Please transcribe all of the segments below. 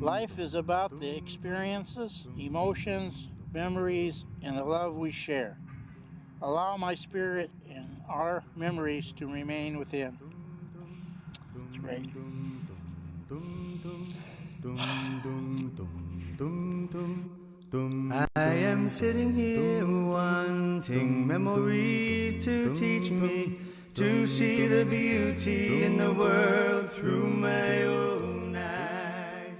Life is about the experiences, emotions, memories, and the love we share. Allow my spirit and our memories to remain within. It's great. I am sitting here wanting memories to teach me to see the beauty in the world through my own eyes.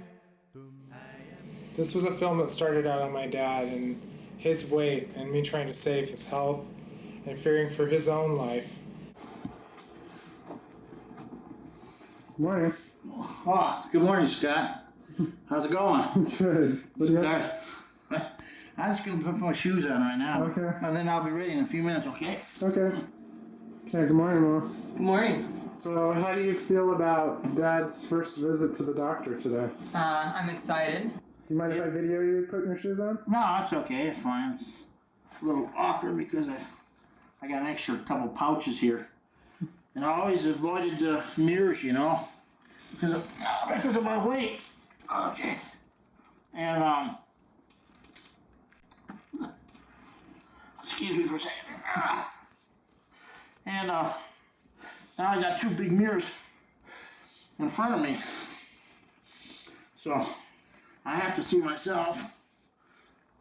This was a film that started out on my dad and his weight and me trying to save his health and fearing for his own life. Good morning. Oh, good morning, Scott. How's it going? Good. I'm just going to put my shoes on right now. Okay. And then I'll be ready in a few minutes, okay? Okay. Okay, good morning, Mom. Good morning. So, how do you feel about Dad's first visit to the doctor today? I'm excited. Do you mind if I video you putting your shoes on? No, it's okay. It's fine. It's a little awkward because I got an extra couple pouches here. And I always avoided the mirrors, you know, because of my weight. Okay. And, excuse me for a second. And, now I got two big mirrors in front of me. So, I have to see myself.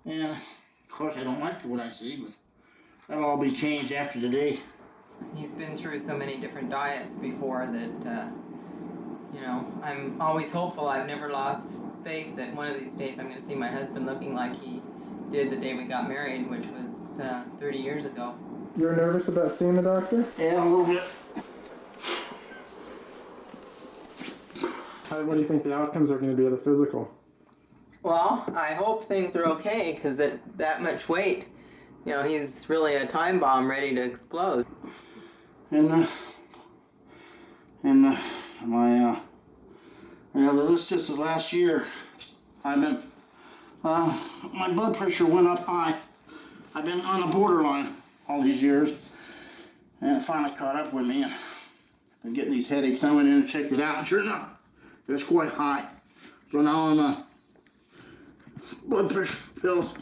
And, of course, I don't like what I see, but that'll all be changed after today. He's been through so many different diets before that, you know, I'm always hopeful. I've never lost faith that one of these days I'm going to see my husband looking like he did the day we got married, which was 30 years ago. You're nervous about seeing the doctor? Yeah, a little bit. What do you think the outcomes are going to be of the physical? Well, I hope things are okay, because at that much weight, you know, he's really a time bomb ready to explode. And this just the last year, I've been, my blood pressure went up high. I've been on the borderline all these years, and it finally caught up with me, and I'm getting these headaches. I went in and checked it out, and sure enough, it was quite high. So now I'm on blood pressure pills.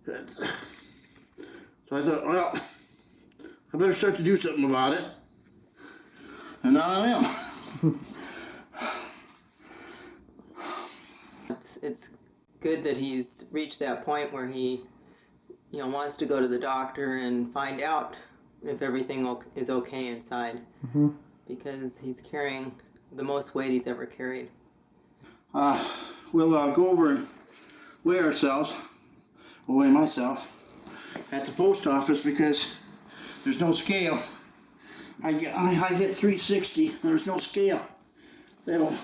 So I thought, well, I better start to do something about it. And now I am. It's good that he's reached that point where he, you know, wants to go to the doctor and find out if everything is okay inside. Mm-hmm. Because he's carrying the most weight he's ever carried. We'll go over and weigh ourselves. We'll weigh myself at the post office because there's no scale. I hit 360. There's no scale. They don't,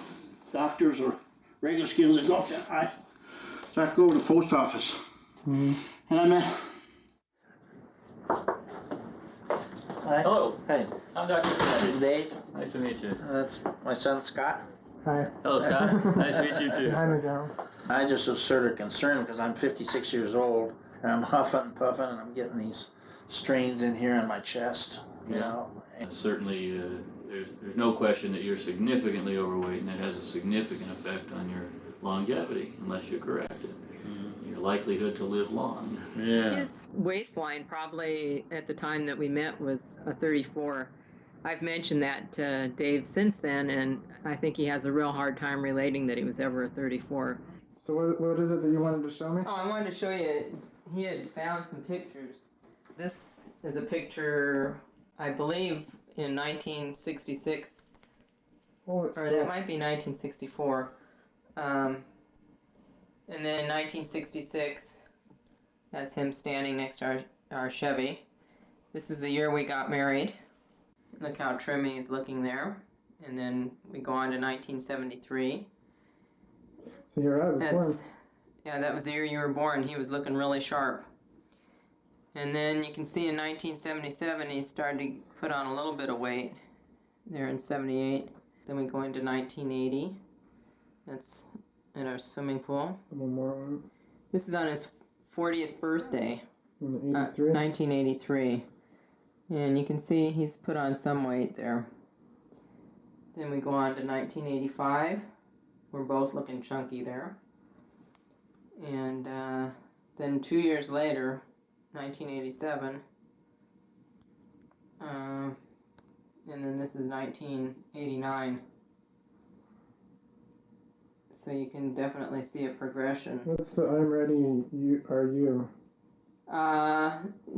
doctors or regular scales that go up that high. So I have to go to the post office. Mm-hmm. And I met. Hi. Hello. Hey. I'm Dr. Sanders. Dave. Nice to meet you. That's my son Scott. Hi. Hello, Scott. Nice to meet you too. Hi, Miguel. I just was sort of concerned because I'm 56 years old and I'm huffing and puffing and I'm getting these strains in here in my chest, you know. And certainly, there's no question that you're significantly overweight, and that has a significant effect on your longevity unless you correct it. Your likelihood to live long. yeah. His waistline probably at the time that we met was a 34. I've mentioned that to Dave since then, and I think he has a real hard time relating that he was ever a 34. So what is it that you wanted to show me? Oh, I wanted to show you, he had found some pictures. This is a picture, I believe, in 1966. Or that might be 1964. And then in 1966, that's him standing next to our Chevy. This is the year we got married. Look how trim he's looking there. And then we go on to 1973. So you're out of form. Yeah, that was the year you were born. He was looking really sharp. And then you can see in 1977 he started to put on a little bit of weight there in 78. Then we go into 1980. That's in our swimming pool. One more one. This is on his 40th birthday. In 83? 1983. And you can see he's put on some weight there. Then we go on to 1985. We're both looking chunky there. And then 2 years later, 1987, and then this is 1989. So you can definitely see a progression. What's the I'm ready, you are you?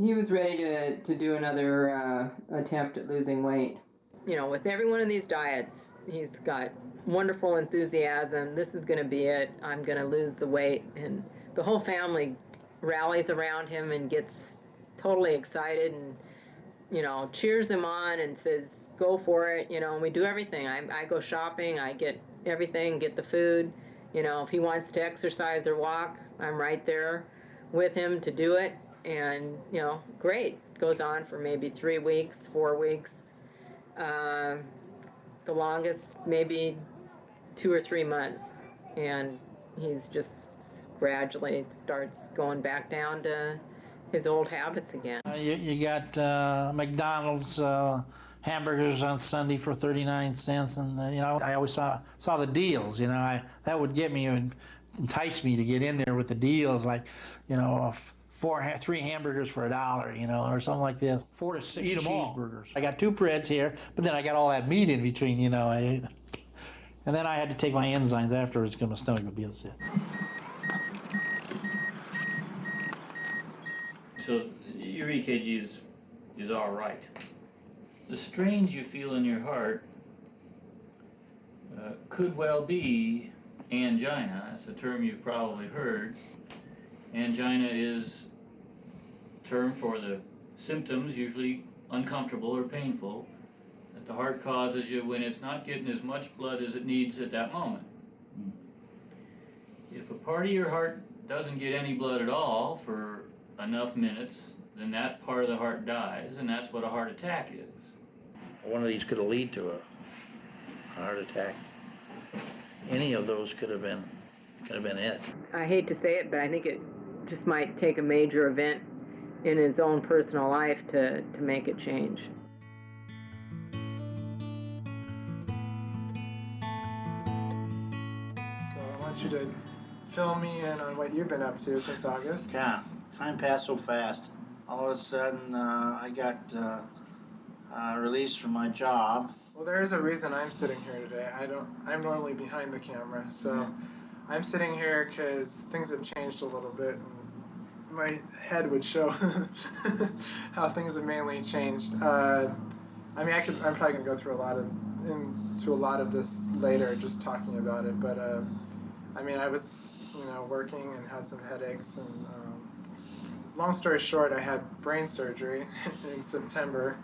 He was ready to do another attempt at losing weight. You know, with every one of these diets, he's got wonderful enthusiasm. This is going to be it. I'm going to lose the weight. And the whole family rallies around him and gets totally excited and, you know, cheers him on and says, go for it. You know, and we do everything. I go shopping. I get everything, get the food. You know, if he wants to exercise or walk, I'm right there with him to do it. And, you know, great. Goes on for maybe 3 weeks, 4 weeks. The longest, maybe 2 or 3 months. And he's just gradually starts going back down to his old habits again. You got McDonald's hamburgers on Sunday for 39 cents, and you know, I always saw the deals. You know, that would get me and entice me to get in there with the deals, like, you know, 3 hamburgers for $1, you know, or something like this. 4 to 6 cheeseburgers. I got 2 breads here, but then I got all that meat in between, you know. And then I had to take my enzymes afterwards because my stomach would be upset. So your EKG is all right. The strains you feel in your heart could well be angina. That's a term you've probably heard. Angina is a term for the symptoms, usually uncomfortable or painful, that the heart causes you when it's not getting as much blood as it needs at that moment. If a part of your heart doesn't get any blood at all for enough minutes, then that part of the heart dies, and that's what a heart attack is. One of these could have led to a heart attack. Any of those could have been it. I hate to say it, but I think it just might take a major event in his own personal life to make it change. So I want you to fill me in on what you've been up to since August. Yeah, time passed so fast. All of a sudden, I got released from my job. Well, there is a reason I'm sitting here today. I'm normally behind the camera, so I'm sitting here because things have changed a little bit. And my head would show how things have mainly changed. I mean, I'm probably gonna go through into a lot of this later, just talking about it. But I mean, I was working and had some headaches, and long story short, I had brain surgery in September.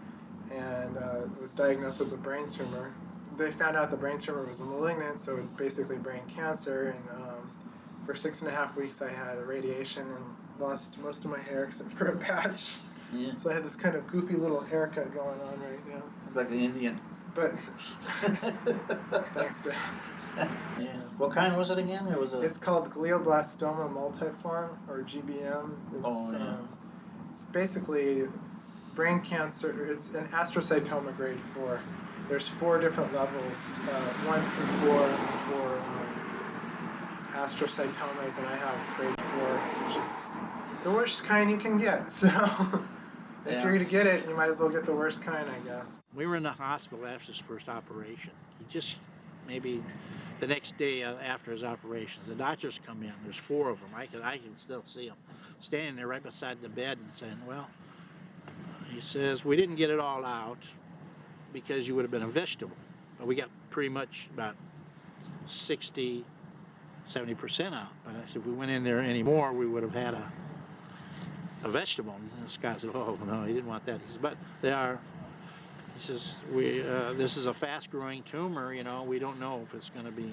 And was diagnosed with a brain tumor. They found out the brain tumor was malignant, so it's basically brain cancer. And for 6.5 weeks, I had a radiation and lost most of my hair except for a patch. Yeah. So I had this kind of goofy little haircut going on right now. Like an Indian. But thanks. Yeah. What kind was it again? It was a. It's called glioblastoma multiforme, or GBM. It's basically brain cancer. It's an astrocytoma grade 4. There's 4 different levels, 1 through 4 for astrocytomas, and I have grade 4, which is the worst kind you can get. So if you're going to get it, you might as well get the worst kind, I guess. We were in the hospital after his first operation. He just, maybe the next day after his operations, the doctors come in. There's 4 of them. I can still see them standing there right beside the bed and saying, well, he says, we didn't get it all out because you would have been a vegetable. But we got pretty much about 60, 70% out. But I said, if we went in there anymore, we would have had a vegetable. And Scott said, oh, no, he didn't want that. He says, but they are, he says, this is a fast-growing tumor, we don't know if it's going to be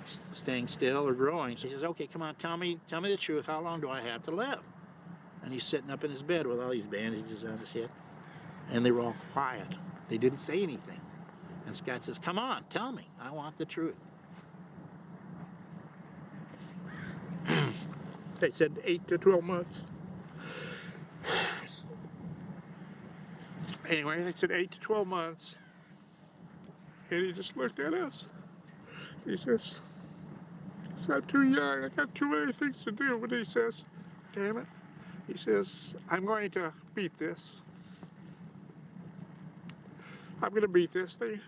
staying still or growing. So he says, okay, come on, tell me the truth. How long do I have to live? And he's sitting up in his bed with all these bandages on his head. And they were all quiet. They didn't say anything. And Scott says, come on, tell me. I want the truth. They said 8 to 12 months. Anyway, they said 8 to 12 months. And he just looked at us. He says, I'm too young. I got too many things to do. But he says, damn it. He says, I'm going to beat this. I'm going to beat this thing.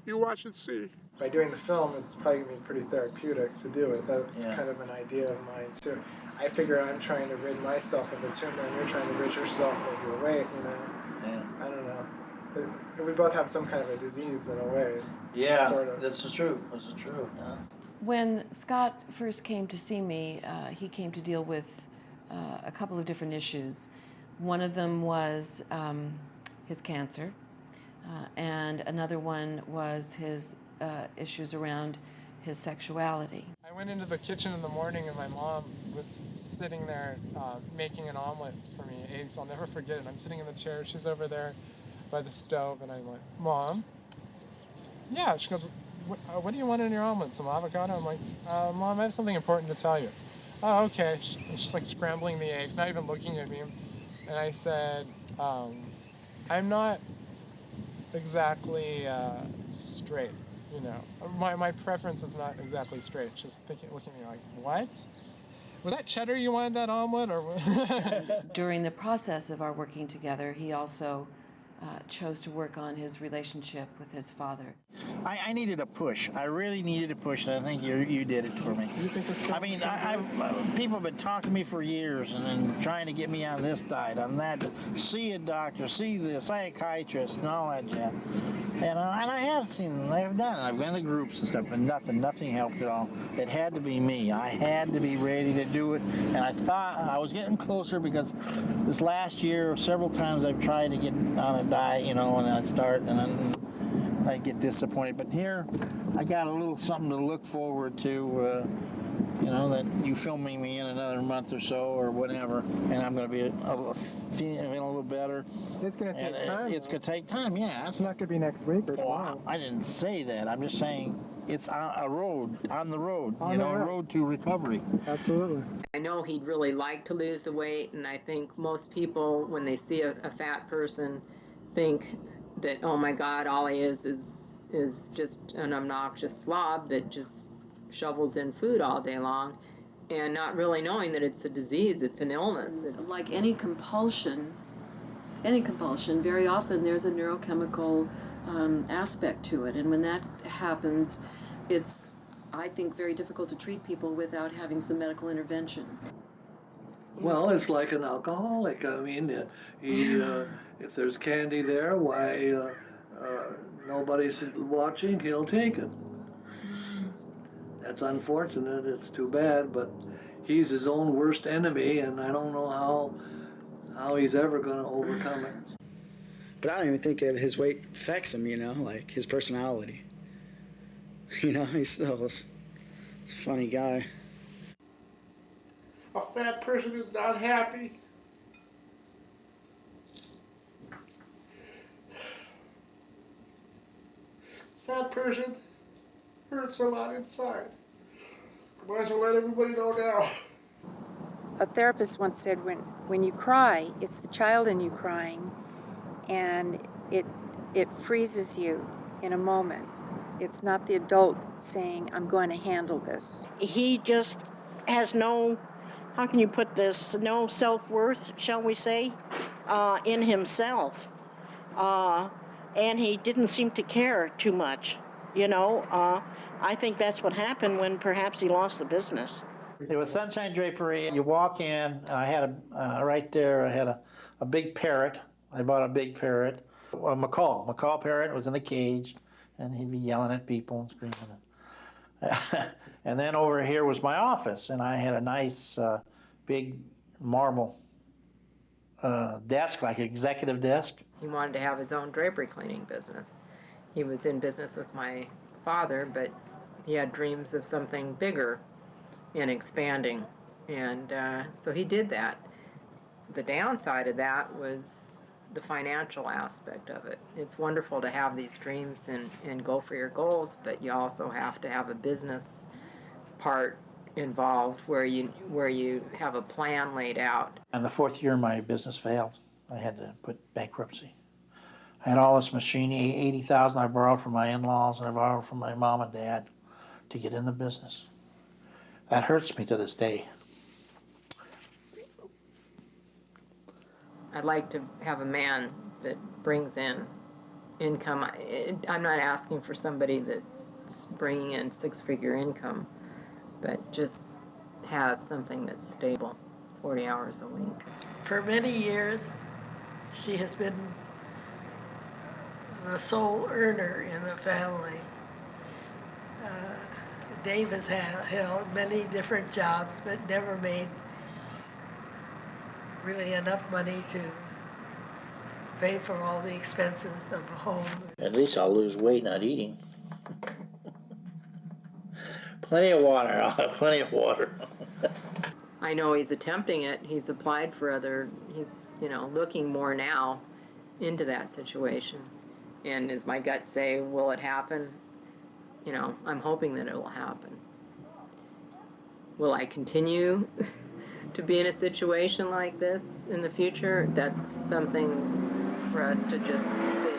You watch and see. By doing the film, it's probably going to be pretty therapeutic to do it. That's Yeah. kind of an idea of mine, too. I figure I'm trying to rid myself of a tumor, and you're trying to rid yourself of your weight, you know? Yeah. I don't know. We both have some kind of a disease in a way. Yeah, Sort of. this is true. This is true. Yeah. When Scott first came to see me, he came to deal with a couple of different issues. One of them was his cancer, and another one was his issues around his sexuality. I went into the kitchen in the morning, and my mom was sitting there making an omelet for me, eggs. I'll never forget it. I'm sitting in the chair. She's over there by the stove, and I'm like, Mom? Yeah. She goes, what do you want in your omelet? Some avocado? I'm like, Mom, I have something important to tell you. Oh, okay. And she's like scrambling the eggs, not even looking at me. And I said, I'm not exactly straight, you know. My preference is not exactly straight. Just looking at me like, what? Was that cheddar you wanted that omelet, or what? During the process of our working together, he also chose to work on his relationship with his father. I needed a push. I really needed a push, and I think you did it for me. You think this I mean, people have been talking to me for years and trying to get me on this diet, on that. See a doctor, see the psychiatrist, and all that jazz. And I have seen, I've done it. I've been in the groups and stuff, but nothing helped at all. It had to be me. I had to be ready to do it, and I thought I was getting closer because this last year, several times I've tried to get on a diet, you know, and I'd start, and then I get disappointed. But here, I got a little something to look forward to. You know, that you filming me in another month or so or whatever, and I'm going to be feeling a little better. It's going to take time. It's going to take time, yeah. It's not going to be next week or tomorrow. I didn't say that. I'm just saying it's on the road, On the road to recovery. Absolutely. I know he'd really like to lose the weight, and I think most people, when they see a fat person, think that, oh my God, all he is just an obnoxious slob that just shovels in food all day long, and not really knowing that it's a disease, it's an illness. Like any compulsion, very often there's a neurochemical aspect to it, and when that happens, it's, I think, very difficult to treat people without having some medical intervention. Well, it's like an alcoholic. I mean, if there's candy there, why nobody's watching, he'll take it. That's unfortunate. It's too bad, but he's his own worst enemy, and I don't know how he's ever going to overcome it. But I don't even think his weight affects him, you know, like his personality. You know, he's still this funny guy. A fat person is not happy. Fat person hurts a lot inside. Might as well let everybody know now. A therapist once said, when you cry, it's the child in you crying, and it freezes you in a moment. It's not the adult saying, I'm going to handle this. He just has no, how can you put this, no self-worth, shall we say, in himself. And he didn't seem to care too much, you know. I think that's what happened when perhaps he lost the business. It was Sunshine Drapery. You walk in, and I had right there, I had a big parrot. I bought a big parrot. A macaw parrot was in the cage, and he'd be yelling at people and screaming. And then over here was my office, and I had a nice big marble desk, like an executive desk. He wanted to have his own drapery cleaning business. He was in business with my father, but he had dreams of something bigger and expanding, and so he did that. The downside of that was the financial aspect of it. It's wonderful to have these dreams and go for your goals, but you also have to have a business part involved where you have a plan laid out. And the fourth year my business failed. I had to put bankruptcy. I had all this machinery, 80,000 I borrowed from my in-laws and I borrowed from my mom and dad to get in the business. That hurts me to this day. I'd like to have a man that brings in income. I'm not asking for somebody that's bringing in six-figure income, but just has something that's stable, 40 hours a week. For many years, she has been the sole earner in the family. Dave has held many different jobs, but never made really enough money to pay for all the expenses of the home. At least I'll lose weight not eating. Plenty of water, I'll have plenty of water. I know he's attempting it. He's applied for he's, looking more now into that situation. And does my gut say, will it happen? I'm hoping that it will happen. Will I continue to be in a situation like this in the future? That's something for us to just see.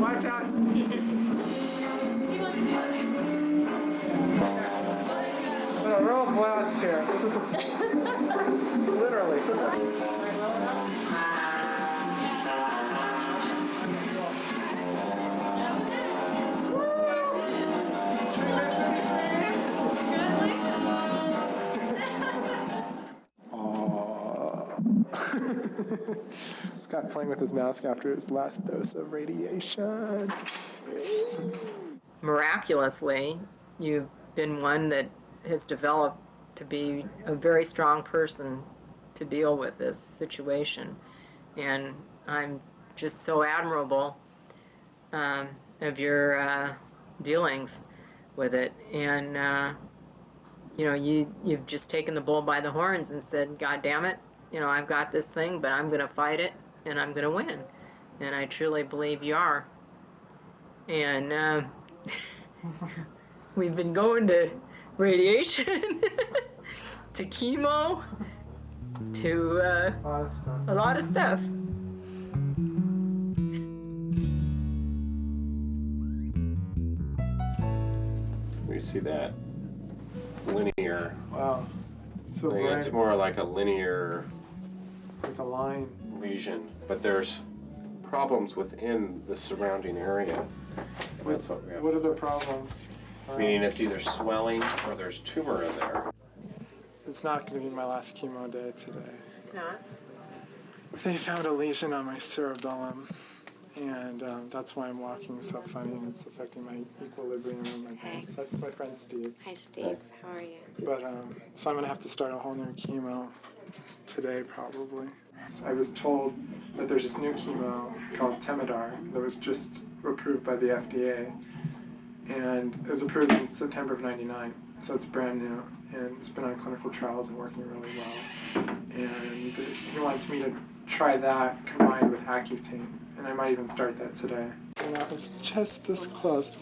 Watch out, Steve. With a real blast here. Literally. Scott playing with his mask after his last dose of radiation. Miraculously, you've been one that has developed to be a very strong person to deal with this situation. And I'm just so admirable of your dealings with it. And, you've just taken the bull by the horns and said, God damn it, I've got this thing, but I'm going to fight it and I'm going to win. And I truly believe you are. And we've been going to radiation, to chemo, to a lot of stuff. We see that linear. Wow. So I think bright. it's more like a linear Like a line. lesion, but there's problems within the surrounding area. That's what we have. What are the problems? Meaning it's either swelling or there's tumor in there. It's not going to be my last chemo day today. It's not? They found a lesion on my cerebellum, and that's why I'm walking so funny, and it's affecting my equilibrium and my balance. That's my friend Steve. Hi, Steve. How are you? But so I'm gonna have to start a whole new chemo today, probably. I was told that there's this new chemo called Temodar that was just approved by the FDA, and it was approved in September of '99, so it's brand new, and it's been on clinical trials and working really well. And he wants me to try that combined with Accutane, and I might even start that today. And I was just this close,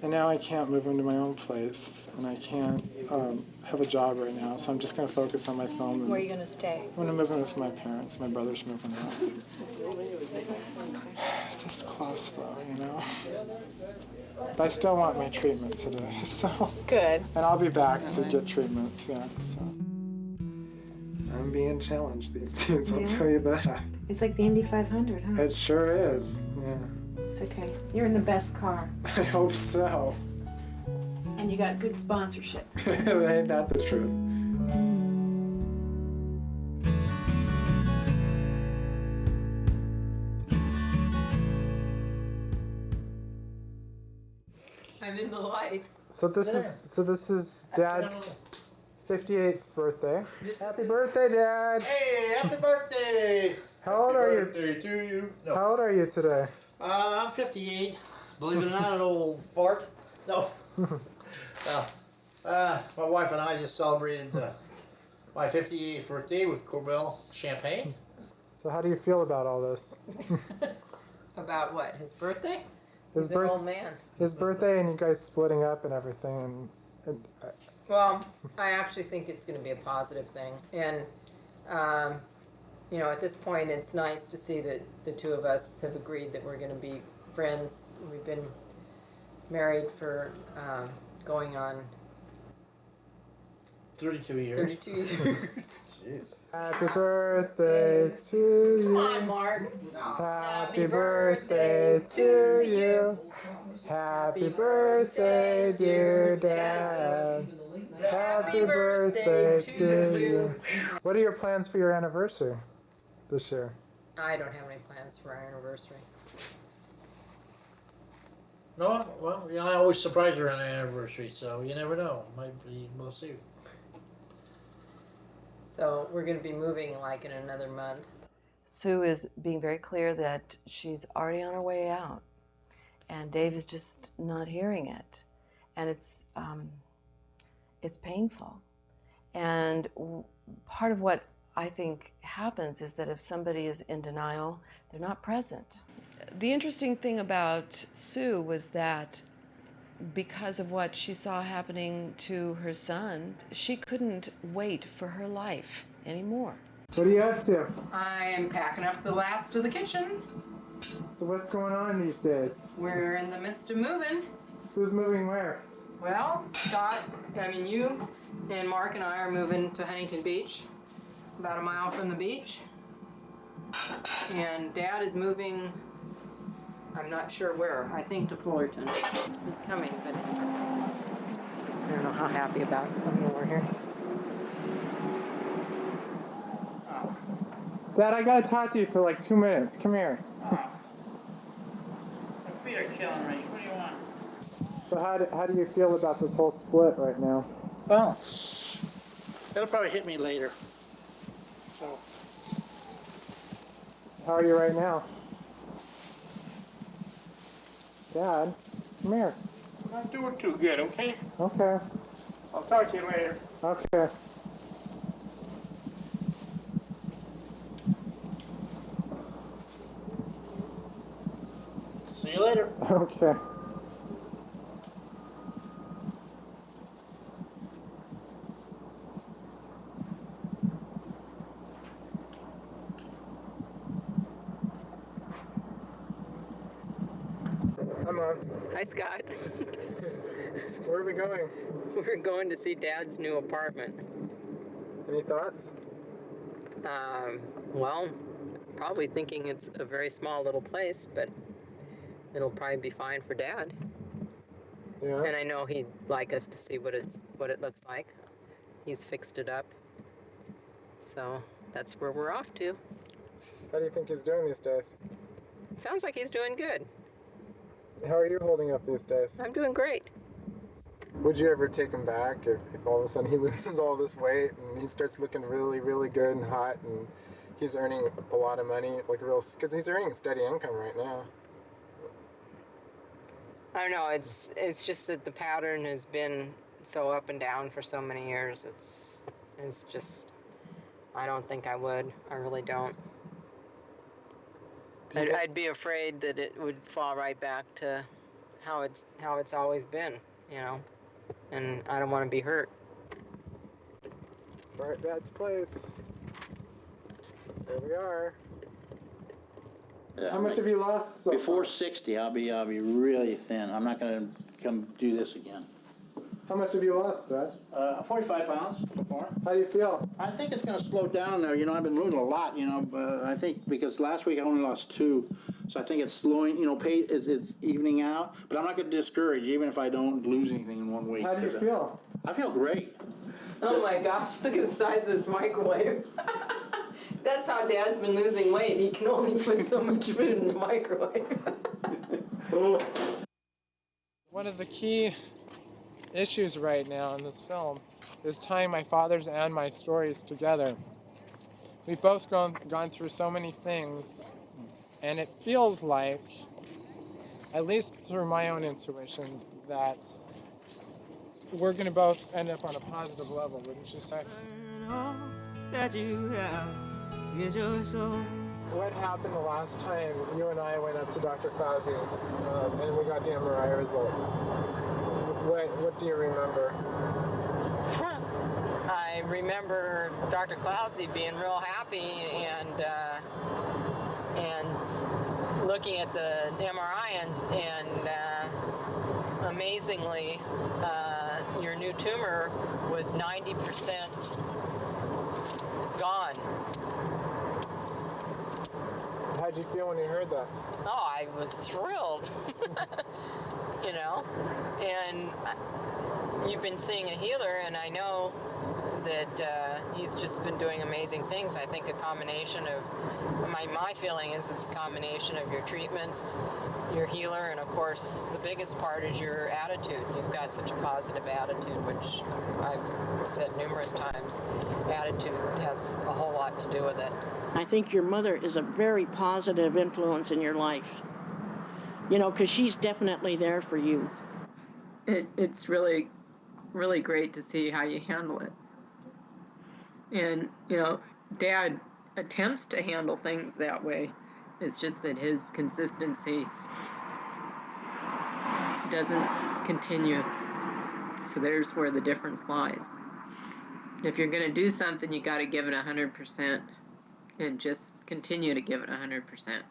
and now I can't move into my own place, and I can't have a job right now, so I'm just going to focus on my film. Where are you going to stay? I'm going to move in with my parents. My brother's moving out. It's this close, though, But I still want my treatment today, so. Good. And I'll be back to get treatments, yeah, so. I'm being challenged these days, I'll tell you that. It's like the Indy 500, huh? It sure is, yeah. It's okay. You're in the best car. I hope so. And you got good sponsorship. Ain't that the truth? I'm in the light. So this is Dad's 58th birthday. Happy birthday, Dad! Hey, happy birthday! How old are you? Birthday to you. No. How old are you today? I'm 58. Believe it or not, an old fart. No. My wife and I just celebrated my 58th birthday with Corbel champagne. So how do you feel about all this? About what? His birthday? His He's an old man. His birthday and you guys splitting up and everything. Well, I actually think it's going to be a positive thing. And, at this point, it's nice to see that the two of us have agreed that we're going to be friends. We've been married for going on 32 years. 32 years. Jeez. Happy birthday to you. Come on, Mark. Happy birthday to you. Happy birthday, dear Dad. Happy birthday to you. What are your plans for your anniversary this year? I don't have any plans for our anniversary. No, well, I always surprise her on her anniversary, so you never know. We'll see. So we're going to be moving like in another month. Sue is being very clear that she's already on her way out, and Dave is just not hearing it, and it's painful. And part of what I think happens is that if somebody is in denial, they're not present. The interesting thing about Sue was that because of what she saw happening to her son, she couldn't wait for her life anymore. What are you up to? I am packing up the last of the kitchen. So what's going on these days? We're in the midst of moving. Who's moving where? Well, you and Mark and I are moving to Huntington Beach, about a mile from the beach. And Dad is moving, I'm not sure where, I think to Fullerton. He's coming, but I don't know how happy about living over here. Dad, I gotta talk to you for like 2 minutes. Come here. My feet are killing me. What do you want? So how do you feel about this whole split right now? Well, it'll probably hit me later. So. How are you right now? Dad, come here. I'm not doing too good, okay? Okay. I'll talk to you later. Okay. See you later. Okay. Hi, Mom. Hi, Scott. Where are we going? We're going to see Dad's new apartment. Any thoughts? Well, probably thinking it's a very small little place, but it'll probably be fine for Dad. Yeah. And I know he'd like us to see what it looks like. He's fixed it up. So that's where we're off to. How do you think he's doing these days? Sounds like he's doing good. How are you holding up these days? I'm doing great. Would you ever take him back if all of a sudden he loses all this weight and he starts looking really, really good and hot and he's earning a lot of money, like because he's earning a steady income right now? I don't know, it's just that the pattern has been so up and down for so many years. It's just, I don't think I would. I really don't. I'd be afraid that it would fall right back to how it's always been, and I don't want to be hurt. We're at Dad's place. There we are. Yeah, How much have you lost so Before far? 60, I'll be really thin. I'm not going to come do this again. How much have you lost, Dad? 45 pounds so far. How do you feel? I think it's going to slow down now. I've been losing a lot, but I think because last week I only lost 2. So I think it's slowing, it's evening out. But I'm not going to discourage even if I don't lose anything in 1 week. How do you feel? I feel great. Oh my gosh, look at the size of this microwave. That's how Dad's been losing weight. He can only put so much food in the microwave. One of the key issues right now in this film is tying my father's and my stories together. We've both gone through so many things, and it feels like, at least through my own intuition, that we're going to both end up on a positive level, wouldn't you say? All that you have is your soul. what happened the last time you and I went up to Dr. Clausius and we got the MRI results? What do you remember? I remember Dr. Clausy being real happy and looking at the MRI and amazingly, your new tumor was 90% gone. How'd you feel when you heard that? Oh, I was thrilled, you know, and you've been seeing a healer, and I know that he's just been doing amazing things. I think a combination of, my feeling is it's a combination of your treatments, your healer, and of course the biggest part is your attitude. You've got such a positive attitude, which I've said numerous times. Attitude has a whole lot to do with it. I think your mother is a very positive influence in your life. You know, because she's definitely there for you. It's really, really great to see how you handle it. And, you know, Dad attempts to handle things that way. It's just that his consistency doesn't continue. So there's where the difference lies. If you're going to do something, you got to give it 100% and just continue to give it 100%.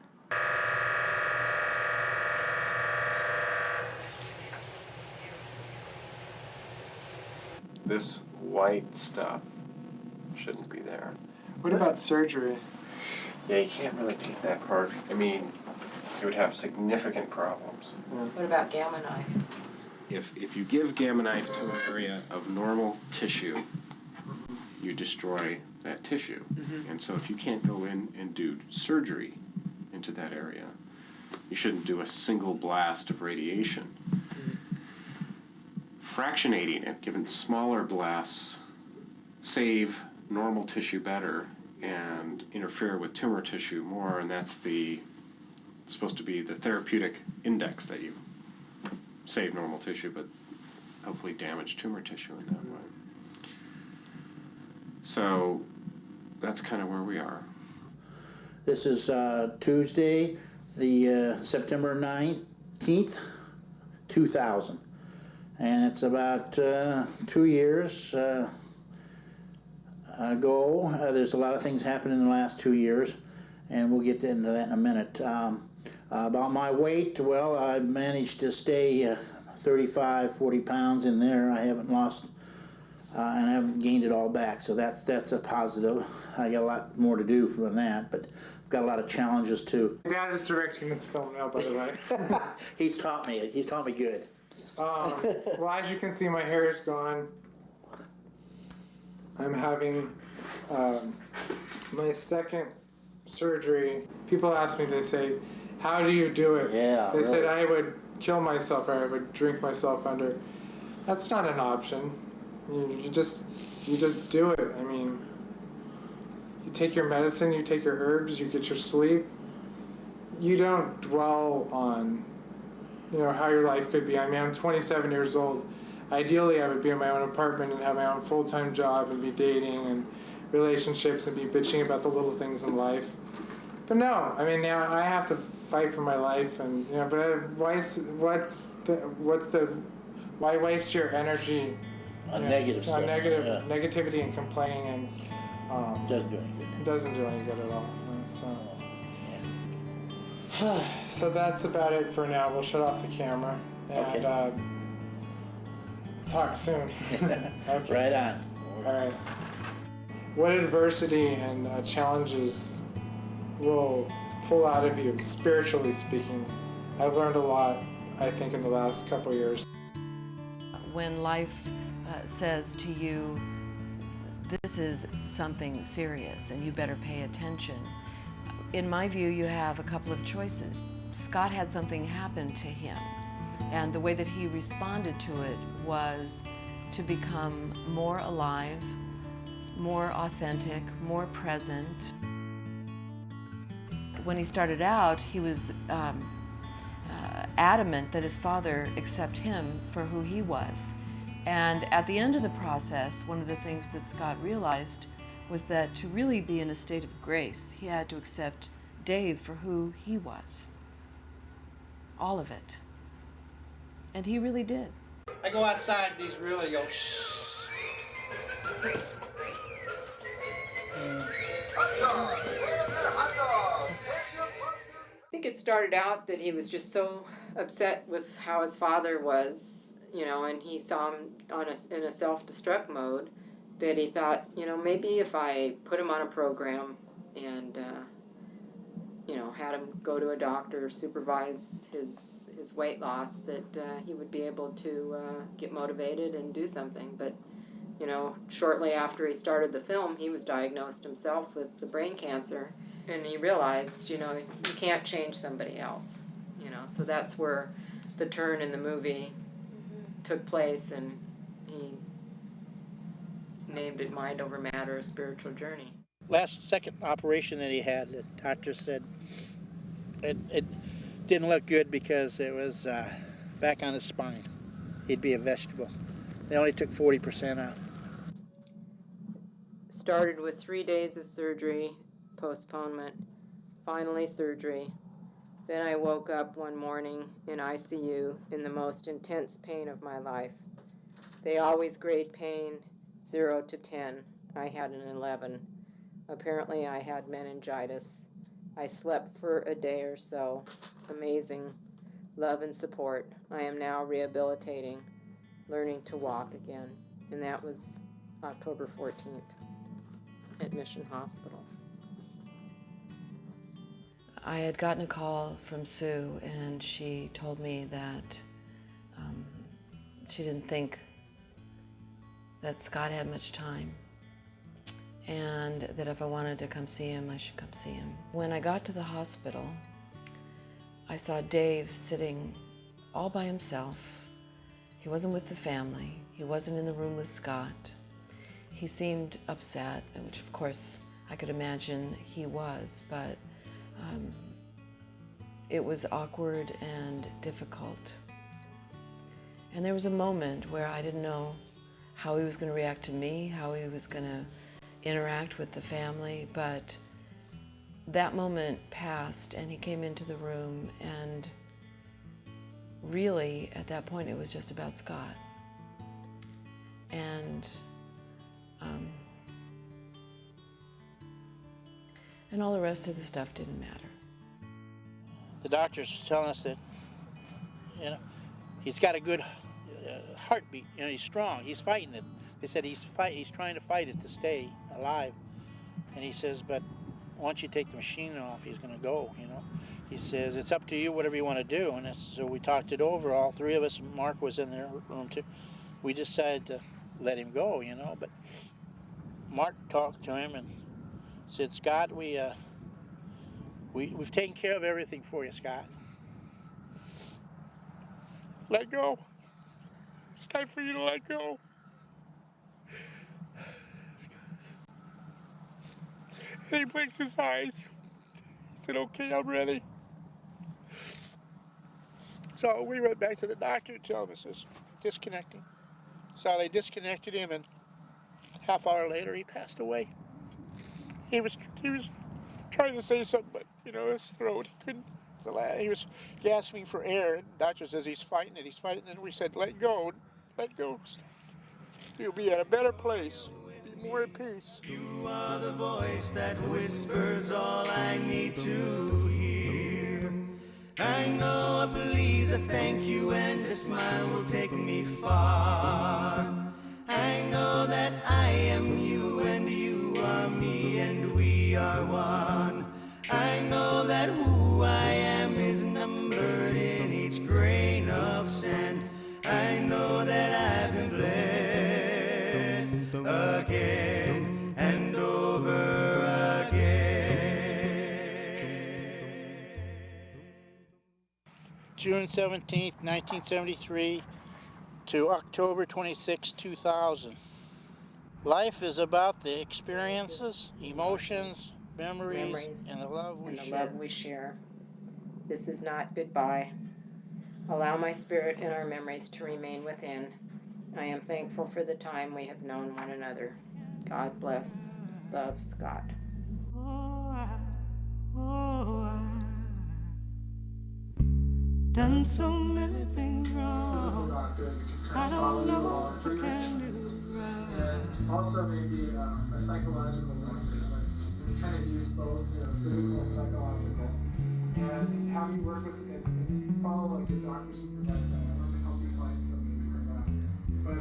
This white stuff shouldn't be there. What about surgery? Yeah, you can't really take that part. I mean, you would have significant problems. What about gamma knife? If you give gamma knife to an area of normal tissue, you destroy that tissue. Mm-hmm. And so if you can't go in and do surgery into that area, you shouldn't do a single blast of radiation. Fractionating it, giving smaller blasts, save normal tissue better and interfere with tumor tissue more, and that's supposed to be the therapeutic index, that you save normal tissue but hopefully damage tumor tissue in that way. So that's kind of where we are. This is Tuesday, the September 19th, 2000. And it's about 2 years ago. There's a lot of things happened in the last 2 years, and we'll get into that in a minute. About my weight, well, I've managed to stay 35, 40 pounds in there. I haven't lost, and I haven't gained it all back, so that's a positive. I got a lot more to do than that, but I've got a lot of challenges too. Dad is directing this film now, by the way. He's taught me good. Well, as you can see, my hair is gone. I'm having my second surgery. People ask me, they say, how do you do it? Yeah, they really. said I would kill myself or I would drink myself under. That's not an option. You just do it. I mean, you take your medicine, you take your herbs, you get your sleep. You don't dwell on, how your life could be. I mean, I'm 27 years old. Ideally, I would be in my own apartment and have my own full-time job and be dating and relationships and be bitching about the little things in life. But no, I mean, now I have to fight for my life, and but why waste your energy On negative stuff. Negativity and complaining, and Doesn't do any good. doesn't do any good at all. So that's about it for now. We'll shut off the camera and Okay. Talk soon. Okay. Right on. All right. What adversity and challenges will pull out of you, spiritually speaking? I've learned a lot, I think, in the last couple of years. When life says to you, this is something serious and you better pay attention, in my view, you have a couple of choices. Scott had something happen to him, and the way that he responded to it was to become more alive, more authentic, more present. When he started out, he was adamant that his father accept him for who he was. And at the end of the process, one of the things that Scott realized was that to really be in a state of grace, he had to accept Dave for who he was. All of it. And he really did. I go outside, these really go. I think it started out that he was just so upset with how his father was, you know, and he saw him in a self-destruct mode, that he thought, you know, maybe if I put him on a program and, you know, had him go to a doctor, supervise his weight loss, that he would be able to get motivated and do something. But, you know, shortly after he started the film, he was diagnosed himself with the brain cancer. And he realized, you know, you can't change somebody else, you know. So that's where the turn in the movie took place, and he named it Mind Over Matter, A Spiritual Journey. Second operation that he had, the doctor said it didn't look good because it was back on his spine. He'd be a vegetable. They only took 40% out. Started with 3 days of surgery, postponement, finally surgery. Then I woke up one morning in ICU in the most intense pain of my life. They always grade pain 0 to 10. I had an 11. Apparently I had meningitis. I slept for a day or so. Amazing love and support. I am now rehabilitating, learning to walk again. And that was October 14th at Mission Hospital. I had gotten a call from Sue, and she told me that she didn't think that Scott had much time, and that if I wanted to come see him, I should come see him. When I got to the hospital, I saw Dave sitting all by himself. He wasn't with the family. He wasn't in the room with Scott. He seemed upset, which of course I could imagine he was, but it was awkward and difficult. And there was a moment where I didn't know how he was going to react to me, how he was going to interact with the family, but that moment passed and he came into the room, and really at that point it was just about Scott. And all the rest of the stuff didn't matter. The doctors telling us that, you know, he's got a good heartbeat. You know, he's strong. He's fighting it. They said he's trying to fight it to stay alive. And he says, but once you take the machine off, he's going to go. You know, he says it's up to you, whatever you want to do. And so we talked it over. All three of us. Mark was in their room too. We decided to let him go. You know, but Mark talked to him and said, Scott, we've taken care of everything for you, Scott. Let go. It's time for you to let go. And he blinks his eyes. He said, okay, I'm ready. So we went back to the doctor to tell him this is disconnecting. So they disconnected him, and half hour later he passed away. He was trying to say something, but you know, his throat, he couldn't. He was gasping for air, and the doctor says he's fighting it, and we said, let go. You'll be at a better place, be more at peace. You are the voice that whispers all I need to hear. I know a please, a thank you, and a smile will take me far. I know that I am you, and you are me, and we are one. I know that who I am is numbered in each grain of sand. I know that I've been blessed again and over again. June 17th, 1973 to October 26, 2000. Life is about the experiences, emotions, memories, and the love we share. This is not goodbye. Allow my spirit and our memories to remain within. I am thankful for the time we have known one another. God bless. Love, Scott. Oh, Oh, I've done so many things wrong. I don't know if I can do right. And also maybe a psychological doctor, like we kind of use both, physical and psychological. And have you work with and follow like your doctor supervised that. I want to help you find somebody for that. But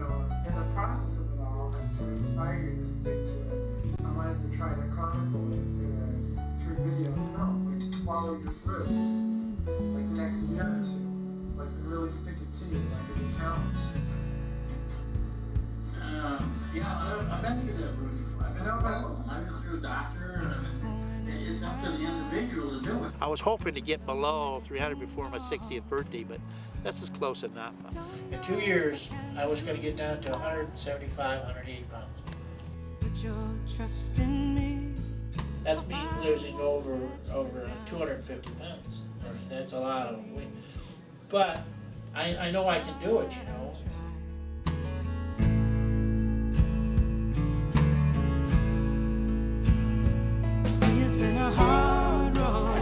in the process of it all, and to inspire you to stick to it, I wanted to try to chronicle it through video and film, like follow you through, like the next year or two, like really stick it to you, like as a challenge. Yeah, I've been through that route before. I've been through a doctor. It's up to the individual to do it. I was hoping to get below 300 before my 60th birthday, but that's as close enough. In 2 years, I was going to get down to 175, 180 pounds. Put your trust in me. That's me losing over 250 pounds. I mean, that's a lot of weight. But I know I can do it, See, it's been a hard road.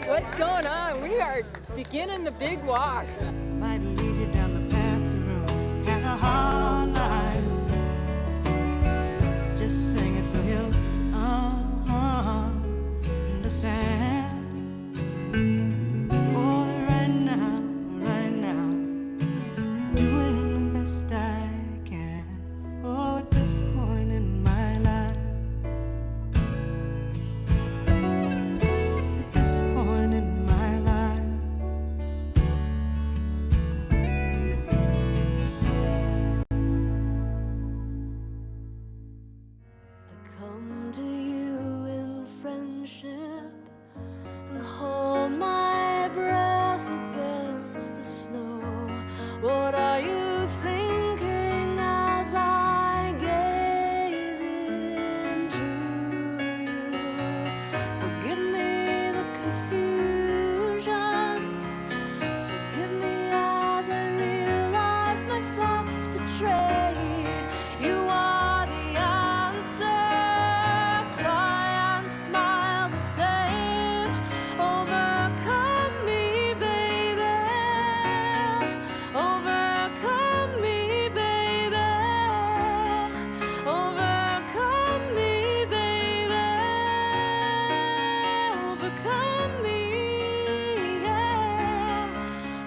What's going on? We are beginning the big walk. Might lead you down the path to ruin. Had a hard life. Just sing it so he'll understand. Oh, right now, doing the best I can. Oh, at this point in my life. At this point in my life. Come to you in friendship and hold my breath against the snow. What are you thinking as I gaze into you? Forgive me the confusion. Forgive me as I realize my thoughts betrayed. You are the answer. Cry and smile the same. Overcome me, baby. Overcome me, baby. Overcome me, baby. Overcome me, yeah.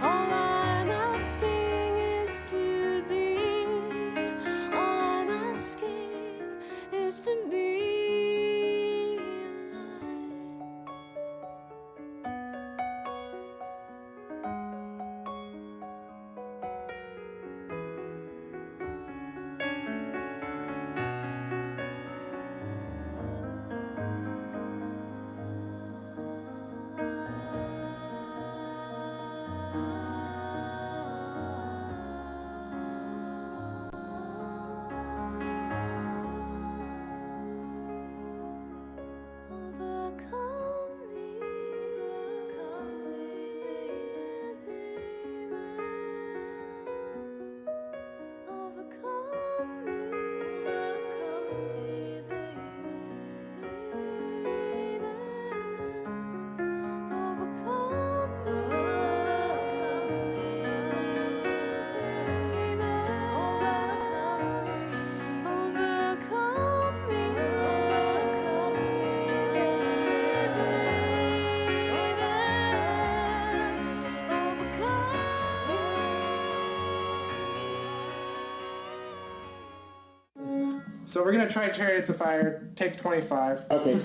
All I'm asking is to be. All I'm asking is to be So we're gonna try Chariots of Fire, take 25. Okay.